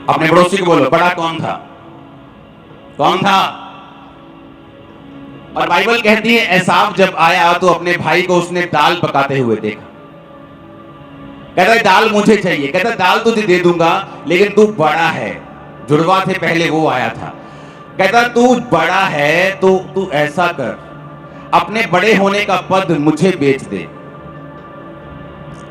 अपने पड़ोसी को बोलो बड़ा कौन था, कौन था। और बाइबल कहती है एसाव जब आया तो अपने भाई को उसने दाल पकाते हुए देखा। कहता है दाल मुझे चाहिए, कहता है दाल तुझे दे दूंगा लेकिन तू बड़ा है, जुड़वा थे पहले वो आया था। कहता तू बड़ा है तो तू ऐसा कर, अपने बड़े होने का पद मुझे बेच दे।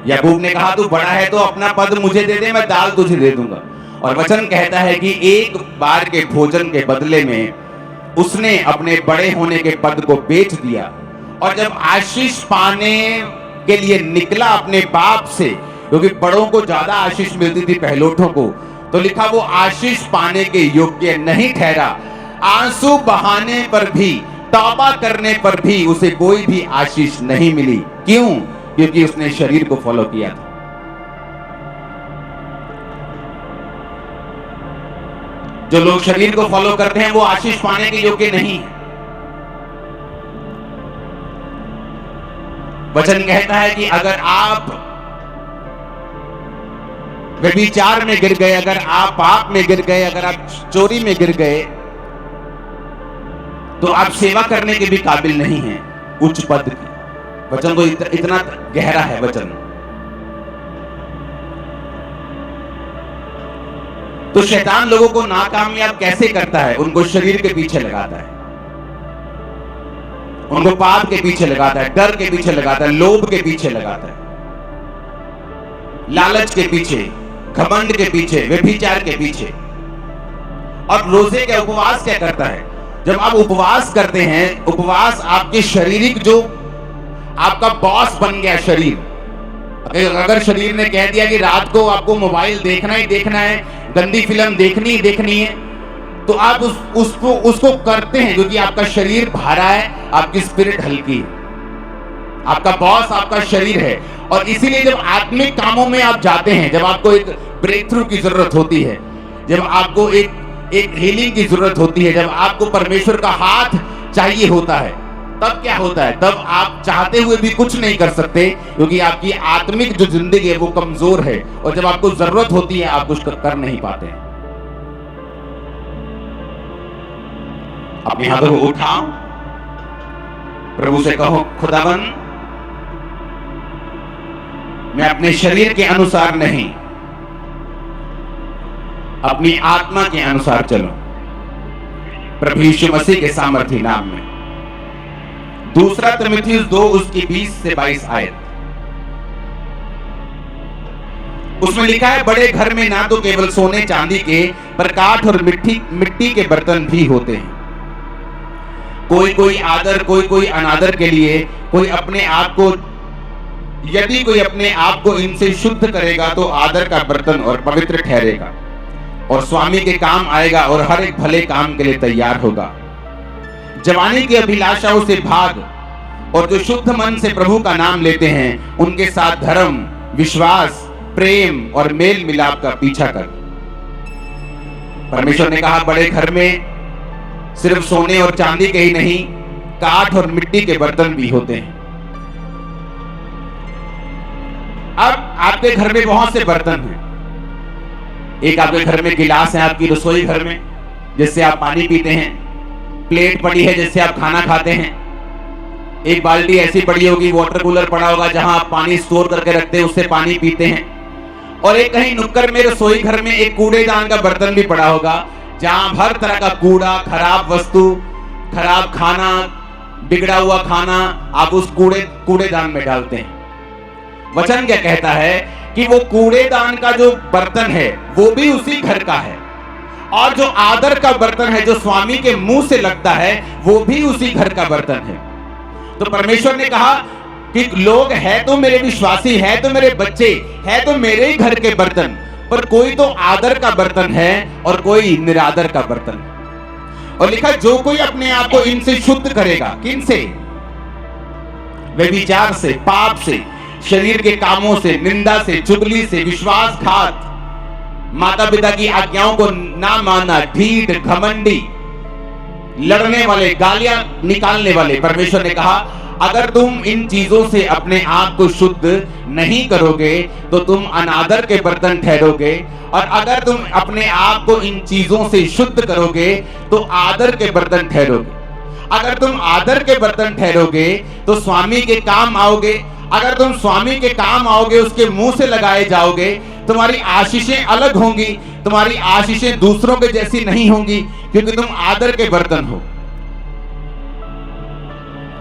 याकूब ने कहा तू बड़ा है तो अपना पद मुझे दे दे, मैं दाल तुझे दे दूंगा। और वचन कहता है कि एक बार के भोजन के बदले में उसने अपने बड़े होने के पद को बेच दिया। और जब आशीष पाने के लिए निकला अपने बाप से, क्योंकि बड़ों को ज्यादा आशीष मिलती थी पहलोठों को, तो लिखा वो आशीष पाने के योग्य नहीं ठहरा। आंसू बहाने पर भी, तौबा करने पर भी उसे कोई भी आशीष नहीं मिली। क्यों? क्योंकि उसने शरीर को फॉलो किया था। जो लोग शरीर को फॉलो करते हैं वो आशीष पाने के योग्य नहीं है। वचन कहता है कि अगर आप व्यभिचार में गिर गए, अगर आप पाप में गिर गए, अगर आप चोरी में गिर गए, तो आप सेवा करने के भी काबिल नहीं हैं उच्च पद की। वचन तो इतना गहरा है वचन। तो शैतान लोगों को नाकामयाब कैसे करता है? उनको शरीर के पीछे लगाता है, उनको पाप के पीछे लगाता है, डर के पीछे लगाता है, लोभ के पीछे लगाता है, लालच के पीछे, घमंड के पीछे, व्यभिचार के पीछे। और रोजे के उपवास क्या करता है? जब आप उपवास करते हैं, उपवास आपके शारीरिक जो आपका बॉस बन गया शरीर। अगर शरीर ने कह दिया कि रात को आपको मोबाइल देखना ही देखना है, गंदी फिल्म देखनी ही देखनी है, तो आप उसको करते हैं क्योंकि आपका शरीर भारा है, आपकी स्पिरिट हल्की है, आपका बॉस आपका शरीर है। और इसीलिए जब आत्मिक कामों में आप जाते हैं, जब आपको एक ब्रेक थ्रू की जरूरत होती है, जब आपको एक हीलिंग की जरूरत होती है, जब आपको परमेश्वर का हाथ चाहिए होता है, तब क्या होता है? तब आप चाहते हुए भी कुछ नहीं कर सकते क्योंकि आपकी आत्मिक जो जिंदगी है वो कमजोर है। और जब आपको जरूरत होती है आप कुछ कर नहीं पाते हैं। अपने हाथों को उठाओ, प्रभु से कहो खुदावन मैं अपने शरीर के अनुसार नहीं, अपनी आत्मा के अनुसार चलो, प्रभु यीशु मसीह के सामर्थी नाम में। दूसरा तीमुथियुस 2 उसकी 20 से 22 आयत, उसमें लिखा है बड़े घर में ना तो केवल सोने चांदी के पर काठ और मिट्टी के बर्तन भी होते हैं। कोई आदर, कोई अनादर के लिए, कोई अपने आप को, यदि कोई अपने आप को इनसे शुद्ध करेगा तो आदर का बर्तन और पवित्र ठहरेगा और स्वामी के काम आएगा और हर एक भले काम के लिए तैयार होगा। जवानी की अभिलाषाओं से भाग और जो शुद्ध मन से प्रभु का नाम लेते हैं उनके साथ धर्म, विश्वास, प्रेम और मेल मिलाप का पीछा कर। परमेश्वर ने कहा बड़े घर में सिर्फ सोने और चांदी के ही नहीं, काठ और मिट्टी के बर्तन भी होते हैं। अब आपके घर में बहुत से बर्तन हैं। एक आपके घर में गिलास है, आपकी रसोई घर में जिससे आप पानी पीते हैं, प्लेट पड़ी है जिससे आप खाना खाते हैं, एक बाल्टी ऐसी पड़ी होगी, वाटर कूलर पड़ा होगा जहां आप पानी स्टोर करके रखते हैं, उससे पानी पीते हैं, और एक कहीं नुक्कड़ में रसोई घर में एक कूड़ेदान का बर्तन भी पड़ा होगा जहां हर तरह का कूड़ा, खराब वस्तु, खराब खाना, बिगड़ा हुआ खाना आप उस कूड़ेदान में डालते हैं। वचन क्या कहता है कि वो कूड़ेदान का जो बर्तन है वो भी उसी घर का है, और जो आदर का बर्तन है जो स्वामी के मुंह से लगता है वो भी उसी घर का बर्तन है। तो परमेश्वर ने कहा कि लोग है तो मेरे विश्वासी, है तो मेरे बच्चे, है तो मेरे ही घर के बर्तन, पर कोई तो आदर का बर्तन है और कोई निरादर का बर्तन। और लिखा जो कोई अपने आप को इनसे शुद्ध करेगा, किन से? व्यभिचार से, पाप से, शरीर के कामों से, निंदा से, चुगली से, विश्वासघात, माता पिता की आज्ञाओं को ना मानना, ढीठ, घमंडी, लड़ने वाले, गालियां निकालने वाले। परमेश्वर ने कहा अगर तुम इन चीजों से अपने आप को शुद्ध नहीं करोगे तो तुम अनादर के बर्तन ठहरोगे, और अगर तुम अपने आप को इन चीजों से शुद्ध करोगे तो आदर के बर्तन ठहरोगे। अगर तुम आदर के बर्तन ठहरोगे तो स्वामी के काम आओगे। अगर तुम स्वामी के काम आओगे, उसके मुंह से लगाए जाओगे, तुम्हारी आशीषें अलग होंगी, तुम्हारी आशीषें दूसरों के जैसी नहीं होंगी, क्योंकि तुम आदर के बर्तन हो।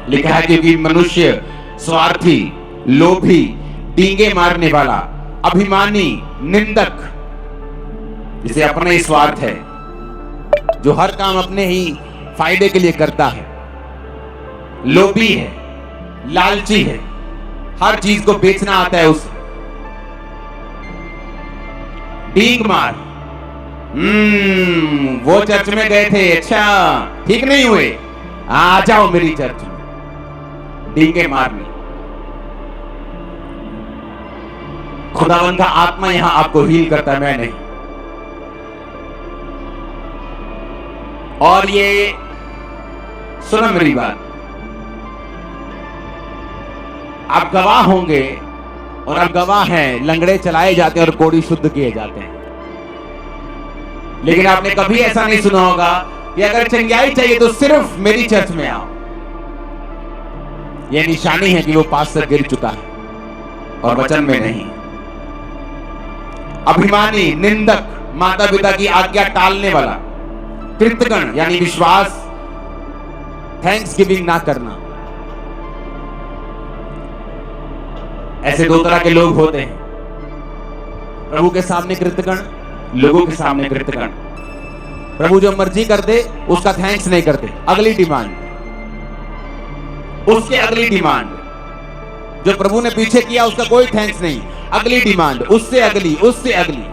लिखा है क्योंकि मनुष्य स्वार्थी, लोभी, डींगे मारने वाला, अभिमानी, निंदक, जिसे अपना ही स्वार्थ है, जो हर काम अपने ही फायदे के लिए करता है, लोभी है, लालची है, हर चीज को बेचना आता है उसे, डींग मार। वो चर्च में गए थे, अच्छा ठीक नहीं हुए, आ जाओ मेरी चर्च में, डींगे मारनी। खुदावन का आत्मा यहां आपको हील करता है, मैं नहीं। और ये सुनो मेरी बात, आप गवाह होंगे, और आप गवाह हैं, लंगड़े चलाए जाते हैं और कोड़ी शुद्ध किए जाते हैं। लेकिन आपने कभी ऐसा नहीं सुना होगा कि अगर चंगाई चाहिए तो सिर्फ मेरी चर्च में आओ। यह निशानी है कि वो पास्टर गिर चुका है और वचन में नहीं। अभिमानी, निंदक, माता पिता की आज्ञा टालने वाला, कृतज्ञ यानी विश्वास, थैंक्स गिविंग ना करना, ऐसे दो तरह के लोग होते हैं। प्रभु के सामने कृतज्ञ, लोगों के सामने कृतज्ञ। प्रभु जो मर्जी कर दे उसका थैंक्स नहीं करते, अगली डिमांड, उसके अगली डिमांड, जो प्रभु ने पीछे किया उसका कोई थैंक्स नहीं, अगली डिमांड, उससे अगली, उससे अगली,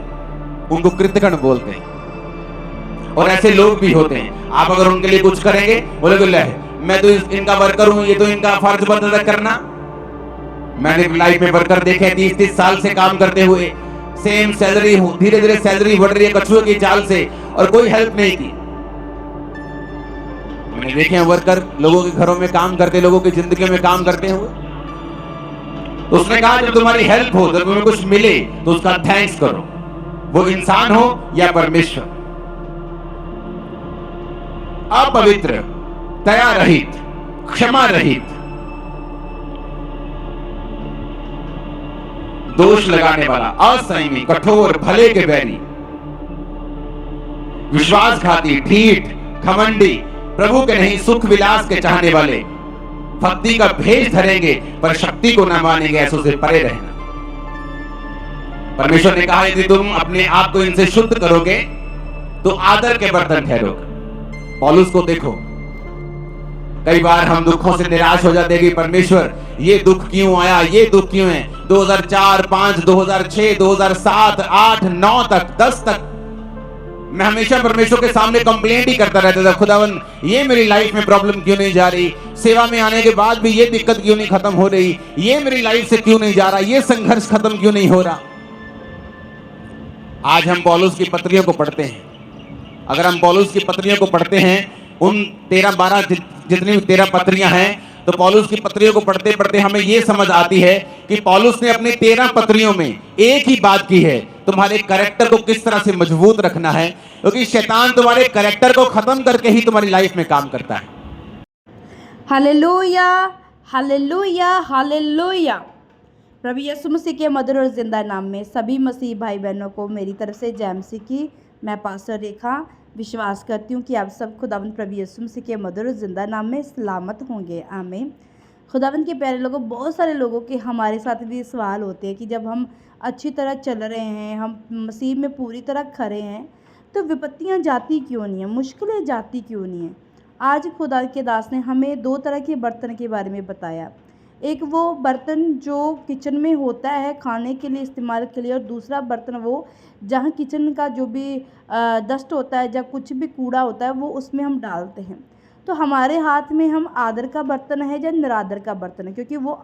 उनको कृतज्ञ बोलते हैं। और ऐसे लोग भी होते हैं, आप अगर उनके लिए कुछ करेंगे, बोले मैं तो इनका वर्कर हूं, ये तो इनका फर्ज बंद करना। मैंने लाइफ में वर्कर देखे 30-30 साल से काम करते हुए, सेम सैलरी, धीरे धीरे सैलरी बढ़ रही है कछुए की चाल से, और कोई हेल्प नहीं की। मैंने देखे हैं वर्कर लोगों के घरों में काम करते, लोगों की जिंदगी में काम करते हुए। तो उसने कहा जब तुम्हारी हेल्प हो, जब तुम्हें कुछ मिले तो उसका थैंक्स करो, वो इंसान हो या परमेश्वर। अपवित्र, दया रहित, क्षमा रहित, दोष लगाने वाला, असंयमी, कठोर, भले के बैरी, विश्वासघाती, ढीठ, घमंडी, प्रभु के नहीं सुख विलास के चाहने वाले, भक्ति का भेष धरेंगे पर शक्ति को न मानेंगे, ऐसों से परे रहना। परमेश्वर ने कहा यदि तुम अपने आप को इनसे शुद्ध करोगे तो आदर के बर्तन ठहरोगे। पौलुस को देखो, कई बार हम दुखों से निराश हो जाते हैं कि परमेश्वर ये दुख क्यों आया, ये दुख क्यों है। 2004, 5, 2006, 2007, 8, 9 तक, 10 तक मैं हमेशा परमेश्वर के सामने कंप्लेंट ही करता रहता था, खुदावन ये मेरी लाइफ में प्रॉब्लम क्यों नहीं जा रही, सेवा में आने के बाद भी ये दिक्कत क्यों नहीं खत्म हो रही, ये मेरी लाइफ से क्यों नहीं जा रहा, ये संघर्ष खत्म क्यों नहीं हो रहा। आज हम पौलुस की पत्रियों को पढ़ते हैं। अगर हम पौलुस की पत्रियों को पढ़ते हैं, उन 13-12 जितनी 13 पत्रियां हैं, तो पौलुस की पत्रियों को पढ़ते पढ़ते हमें यह समझ आती है कि पौलुस ने अपनी 13 पत्रियों में एक ही बात की है, तुम्हारे कैरेक्टर को किस तरह से मजबूत रखना है, क्योंकि शैतान तुम्हारे कैरेक्टर को खत्म करके ही तुम्हारी लाइफ में काम करता है। Hallelujah, hallelujah, hallelujah. प्रभु यीशु मसीह के मधुर और जिंदा नाम में सभी मसीह भाई बहनों को मेरी तरफ से जय मसीह की। मैं पास्टर रेखा विश्वास करती हूँ कि आप सब खुदावंद प्रभु यीशु मसीह के मधुर और जिंदा नाम में सलामत होंगे। आमीन। खुदावंद के प्यारे लोगों, बहुत सारे लोगों के हमारे साथ भी सवाल होते हैं कि जब हम अच्छी तरह चल रहे हैं, हम मसीह में पूरी तरह खड़े हैं, तो विपत्तियाँ जाती क्यों नहीं हैं, मुश्किलें जाती क्यों नहीं हैं। आज खुदा के दास ने हमें 2 तरह के बर्तन के बारे में बताया। एक वो बर्तन जो किचन में होता है खाने के लिए इस्तेमाल के लिए, और दूसरा बर्तन वो जहाँ किचन का जो भी डस्ट होता है, जब कुछ भी कूड़ा होता है वो उसमें हम डालते हैं। तो हमारे हाथ में हम आदर का बर्तन है या निरादर का बर्तन है, क्योंकि वो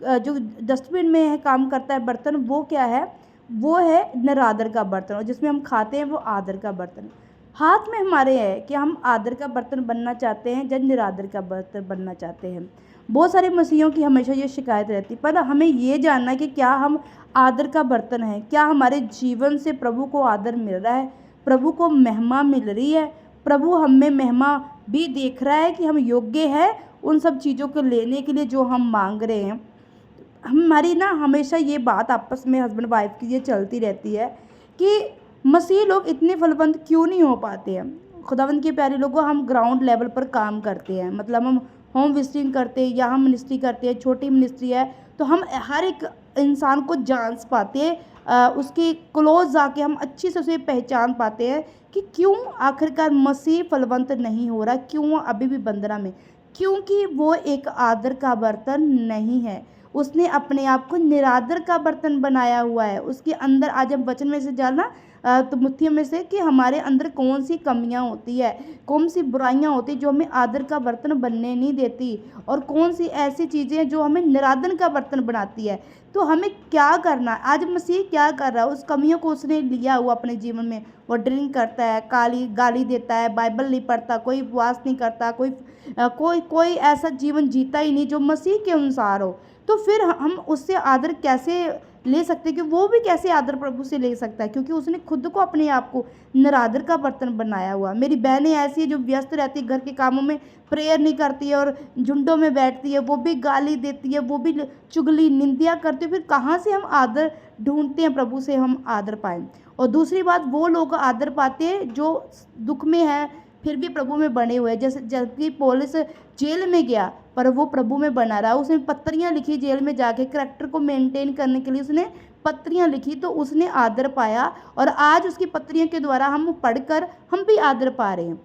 जो डस्टबिन में है काम करता है बर्तन, वो क्या है, वो है निरादर का बर्तन, और जिसमें हम खाते हैं वो आदर का बर्तन। हाथ में हमारे है कि हम आदर का बर्तन बनना चाहते हैं या निरादर का बर्तन बनना चाहते हैं। बहुत सारे मसीहियों की हमेशा ये शिकायत रहती, पर हमें ये जानना है कि क्या हम आदर का बर्तन हैं, क्या हमारे जीवन से प्रभु को आदर मिल रहा है, प्रभु को महिमा मिल रही है, प्रभु हम में महिमा भी देख रहा है कि हम योग्य हैं उन सब चीज़ों को लेने के लिए जो हम मांग रहे हैं। हमारी ना हमेशा ये बात आपस में हस्बैंड वाइफ की ये चलती रहती है कि मसीह लोग इतने फलवंत क्यों नहीं हो पाते हैं। खुदावंद के प्यारे लोगों, हम ग्राउंड लेवल पर काम करते हैं, मतलब हम होम विजिटिंग करते हैं या हम मिनिस्ट्री करते हैं, छोटी मिनिस्ट्री है, तो हम हर एक इंसान को जान पाते हैं, उसके क्लोज जाके हम अच्छी से उसे पहचान पाते हैं कि क्यों आखिरकार मसीह फलवंत नहीं हो रहा, क्यों अभी भी बंधना में, क्योंकि वो एक आदर का बर्तन नहीं है। उसने अपने आप को निरादर का बर्तन बनाया हुआ है। उसके अंदर आज हम वचन में से जानना तो मुत्थियों में से कि हमारे अंदर कौन सी कमियां होती है, कौन सी बुराइयां होती जो हमें आदर का बर्तन बनने नहीं देती, और कौन सी ऐसी चीज़ें हैं जो हमें निरादन का बर्तन बनाती है। तो हमें क्या करना है, आज मसीह क्या कर रहा है, उस कमियों को उसने लिया हुआ अपने जीवन में। वो ड्रिंक करता है, गाली देता है, बाइबल नहीं पढ़ता, कोई उपवास नहीं करता, कोई ऐसा जीवन जीता ही नहीं जो मसीह के अनुसार हो। तो फिर हम उससे आदर कैसे ले सकते हैं, कि वो भी कैसे आदर प्रभु से ले सकता है, क्योंकि उसने खुद को अपने आप को निरादर का बर्तन बनाया हुआ। मेरी बहनें ऐसी है जो व्यस्त रहती है घर के कामों में, प्रेयर नहीं करती है और झुंडों में बैठती है, वो भी गाली देती है, वो भी चुगली निंदिया करती है। फिर कहाँ से हम आदर ढूंढते हैं, प्रभु से हम आदर पाएँ। और दूसरी बात, वो लोग आदर पाते हैं जो दुख में है फिर भी प्रभु में बने हुए हैं। जैसे जबकि पौलुस जेल में गया पर वो प्रभु में बना रहा, उसने पत्रियां लिखी जेल में जाके, करैक्टर को मेंटेन करने के लिए उसने पत्रियां लिखी, तो उसने आदर पाया, और आज उसकी पत्रियों के द्वारा हम पढ़कर हम भी आदर पा रहे हैं।